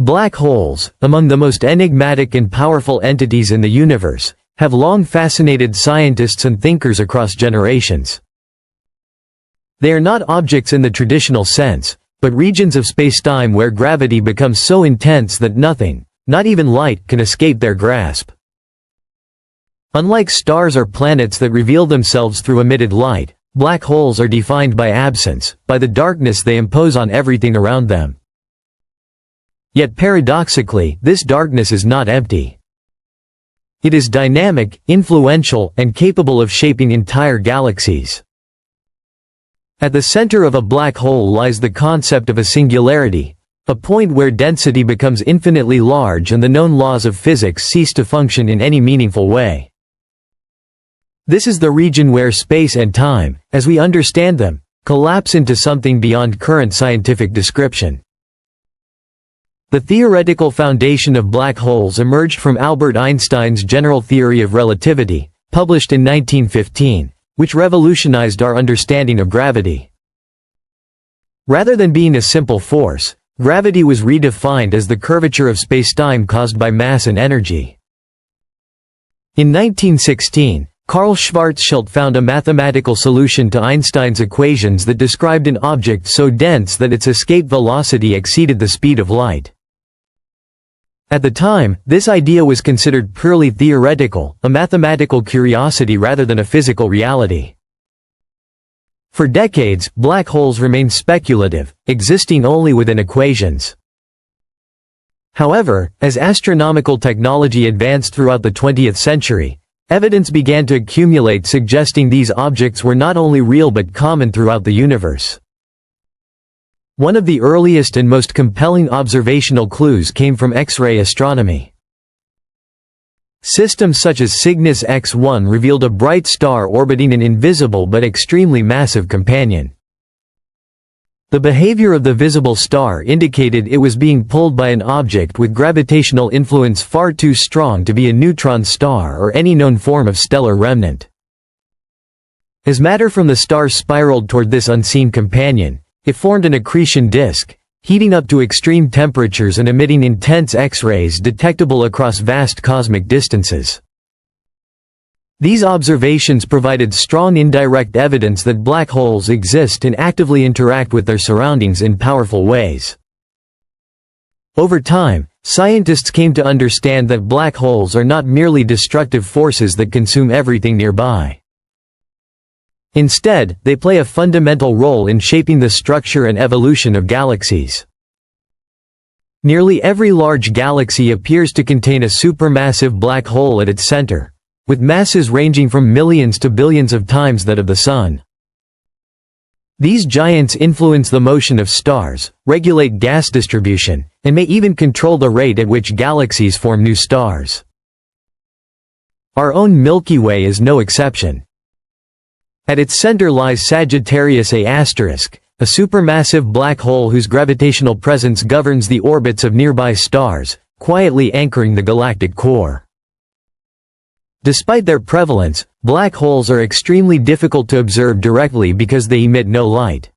Black holes, among the most enigmatic and powerful entities in the universe, have long fascinated scientists and thinkers across generations. They are not objects in the traditional sense, but regions of spacetime where gravity becomes so intense that nothing, not even light, can escape their grasp. Unlike stars or planets that reveal themselves through emitted light, black holes are defined by absence, by the darkness they impose on everything around them. Yet paradoxically, this darkness is not empty. It is dynamic, influential, and capable of shaping entire galaxies. At the center of a black hole lies the concept of a singularity, a point where density becomes infinitely large and the known laws of physics cease to function in any meaningful way. This is the region where space and time, as we understand them, collapse into something beyond current scientific description. The theoretical foundation of black holes emerged from Albert Einstein's general theory of relativity, published in 1915, which revolutionized our understanding of gravity. Rather than being a simple force, gravity was redefined as the curvature of spacetime caused by mass and energy. In 1916, Karl Schwarzschild found a mathematical solution to Einstein's equations that described an object so dense that its escape velocity exceeded the speed of light. At the time, this idea was considered purely theoretical, a mathematical curiosity rather than a physical reality. For decades, black holes remained speculative, existing only within equations. However, as astronomical technology advanced throughout the 20th century, evidence began to accumulate suggesting these objects were not only real but common throughout the universe. One of the earliest and most compelling observational clues came from X-ray astronomy. Systems such as Cygnus X1 revealed a bright star orbiting an invisible but extremely massive companion. The behavior of the visible star indicated it was being pulled by an object with gravitational influence far too strong to be a neutron star or any known form of stellar remnant. As matter from the star spiraled toward this unseen companion, it formed an accretion disk, heating up to extreme temperatures and emitting intense X-rays detectable across vast cosmic distances. These observations provided strong indirect evidence that black holes exist and actively interact with their surroundings in powerful ways. Over time, scientists came to understand that black holes are not merely destructive forces that consume everything nearby. Instead, they play a fundamental role in shaping the structure and evolution of galaxies. Nearly every large galaxy appears to contain a supermassive black hole at its center, with masses ranging from millions to billions of times that of the Sun. These giants influence the motion of stars, regulate gas distribution, and may even control the rate at which galaxies form new stars. Our own Milky Way is no exception. At its center lies Sagittarius A*, a supermassive black hole whose gravitational presence governs the orbits of nearby stars, quietly anchoring the galactic core. Despite their prevalence, black holes are extremely difficult to observe directly because they emit no light.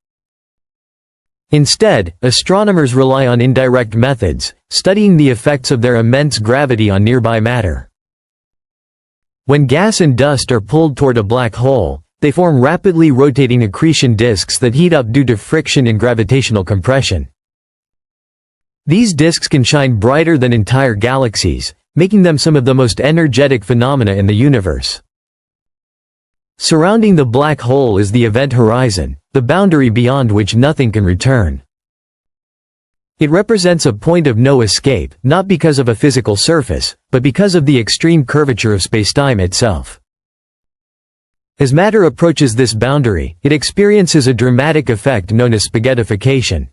Instead, astronomers rely on indirect methods, studying the effects of their immense gravity on nearby matter. When gas and dust are pulled toward a black hole, they form rapidly rotating accretion disks that heat up due to friction and gravitational compression. These disks can shine brighter than entire galaxies, making them some of the most energetic phenomena in the universe. Surrounding the black hole is the event horizon, the boundary beyond which nothing can return. It represents a point of no escape, not because of a physical surface, but because of the extreme curvature of spacetime itself. As matter approaches this boundary, it experiences a dramatic effect known as spaghettification.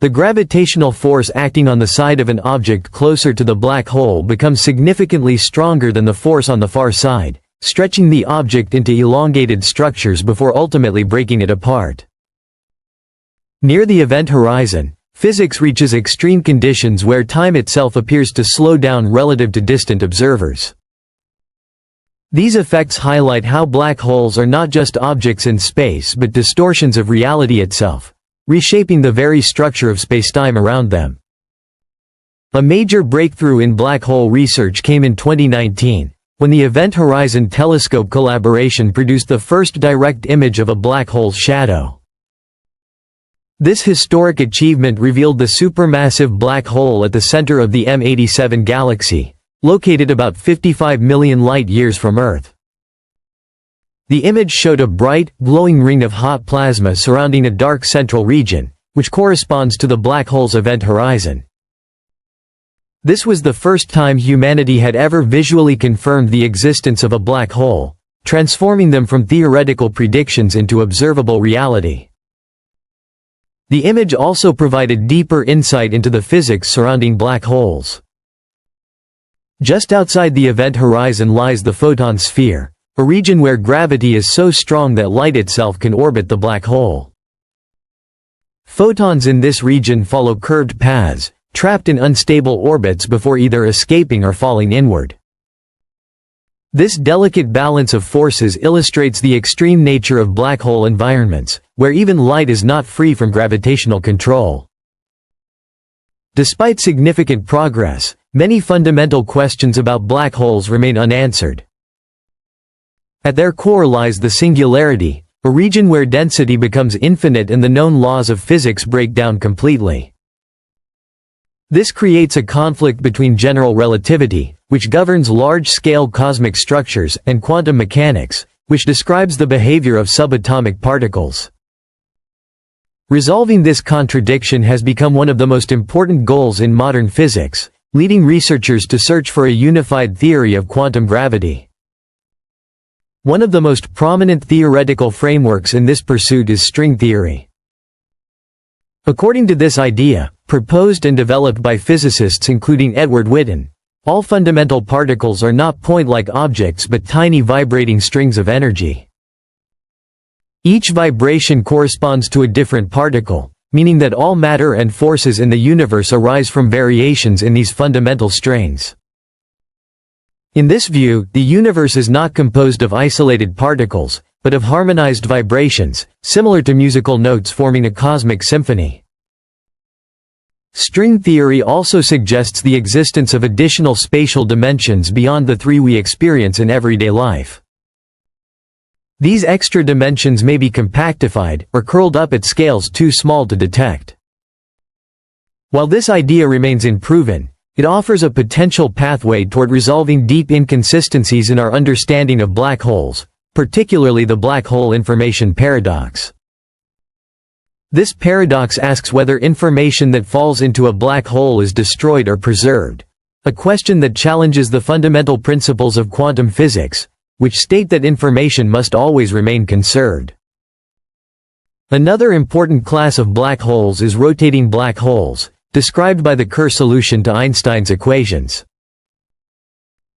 The gravitational force acting on the side of an object closer to the black hole becomes significantly stronger than the force on the far side, stretching the object into elongated structures before ultimately breaking it apart. Near the event horizon, physics reaches extreme conditions where time itself appears to slow down relative to distant observers. These effects highlight how black holes are not just objects in space but distortions of reality itself, reshaping the very structure of spacetime around them. A major breakthrough in black hole research came in 2019, when the Event Horizon Telescope collaboration produced the first direct image of a black hole's shadow. This historic achievement revealed the supermassive black hole at the center of the M87 galaxy, located about 55 million light-years from Earth. The image showed a bright, glowing ring of hot plasma surrounding a dark central region, which corresponds to the black hole's event horizon. This was the first time humanity had ever visually confirmed the existence of a black hole, transforming them from theoretical predictions into observable reality. The image also provided deeper insight into the physics surrounding black holes. Just outside the event horizon lies the photon sphere, a region where gravity is so strong that light itself can orbit the black hole. Photons in this region follow curved paths, trapped in unstable orbits before either escaping or falling inward. This delicate balance of forces illustrates the extreme nature of black hole environments, where even light is not free from gravitational control. Despite significant progress, many fundamental questions about black holes remain unanswered. At their core lies the singularity, a region where density becomes infinite and the known laws of physics break down completely. This creates a conflict between general relativity, which governs large-scale cosmic structures, and quantum mechanics, which describes the behavior of subatomic particles. Resolving this contradiction has become one of the most important goals in modern physics, leading researchers to search for a unified theory of quantum gravity. One of the most prominent theoretical frameworks in this pursuit is string theory. According to this idea, proposed and developed by physicists including Edward Witten, all fundamental particles are not point-like objects but tiny vibrating strings of energy. Each vibration corresponds to a different particle, meaning that all matter and forces in the universe arise from variations in these fundamental strings. In this view, the universe is not composed of isolated particles, but of harmonized vibrations, similar to musical notes forming a cosmic symphony. String theory also suggests the existence of additional spatial dimensions beyond the three we experience in everyday life. These extra dimensions may be compactified, or curled up at scales too small to detect. While this idea remains unproven, it offers a potential pathway toward resolving deep inconsistencies in our understanding of black holes, particularly the black hole information paradox. This paradox asks whether information that falls into a black hole is destroyed or preserved, a question that challenges the fundamental principles of quantum physics, which state that information must always remain conserved. Another important class of black holes is rotating black holes, described by the Kerr solution to Einstein's equations.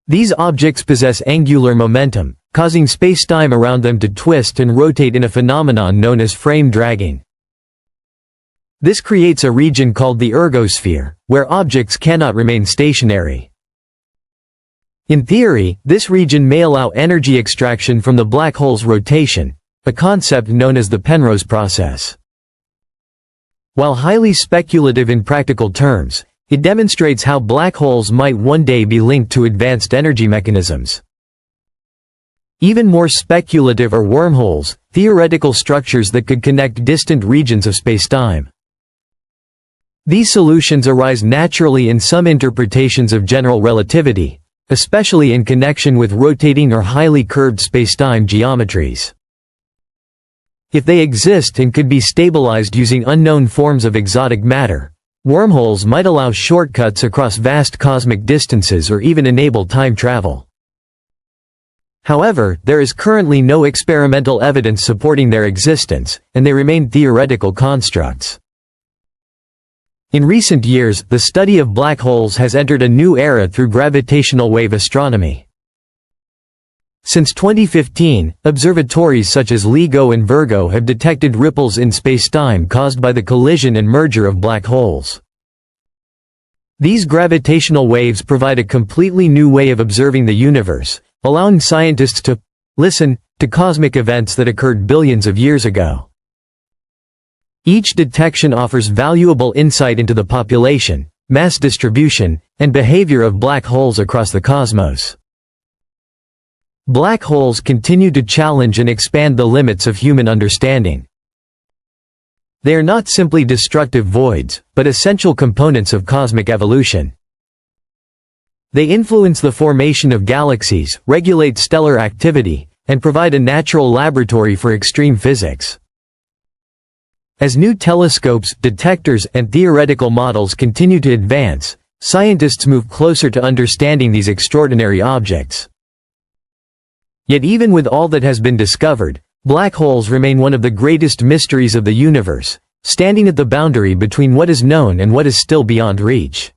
These objects possess angular momentum, causing spacetime around them to twist and rotate in a phenomenon known as frame dragging. This creates a region called the ergosphere, where objects cannot remain stationary. In theory, this region may allow energy extraction from the black hole's rotation, a concept known as the Penrose process. While highly speculative in practical terms, it demonstrates how black holes might one day be linked to advanced energy mechanisms. Even more speculative are wormholes, theoretical structures that could connect distant regions of spacetime. These solutions arise naturally in some interpretations of general relativity, especially in connection with rotating or highly curved spacetime geometries. If they exist and could be stabilized using unknown forms of exotic matter, wormholes might allow shortcuts across vast cosmic distances or even enable time travel. However, there is currently no experimental evidence supporting their existence, and they remain theoretical constructs. In recent years, the study of black holes has entered a new era through gravitational wave astronomy. Since 2015, observatories such as LIGO and Virgo have detected ripples in spacetime caused by the collision and merger of black holes. These gravitational waves provide a completely new way of observing the universe, allowing scientists to listen to cosmic events that occurred billions of years ago. Each detection offers valuable insight into the population, mass distribution, and behavior of black holes across the cosmos. Black holes continue to challenge and expand the limits of human understanding. They are not simply destructive voids, but essential components of cosmic evolution. They influence the formation of galaxies, regulate stellar activity, and provide a natural laboratory for extreme physics. As new telescopes, detectors, and theoretical models continue to advance, scientists move closer to understanding these extraordinary objects. Yet even with all that has been discovered, black holes remain one of the greatest mysteries of the universe, standing at the boundary between what is known and what is still beyond reach.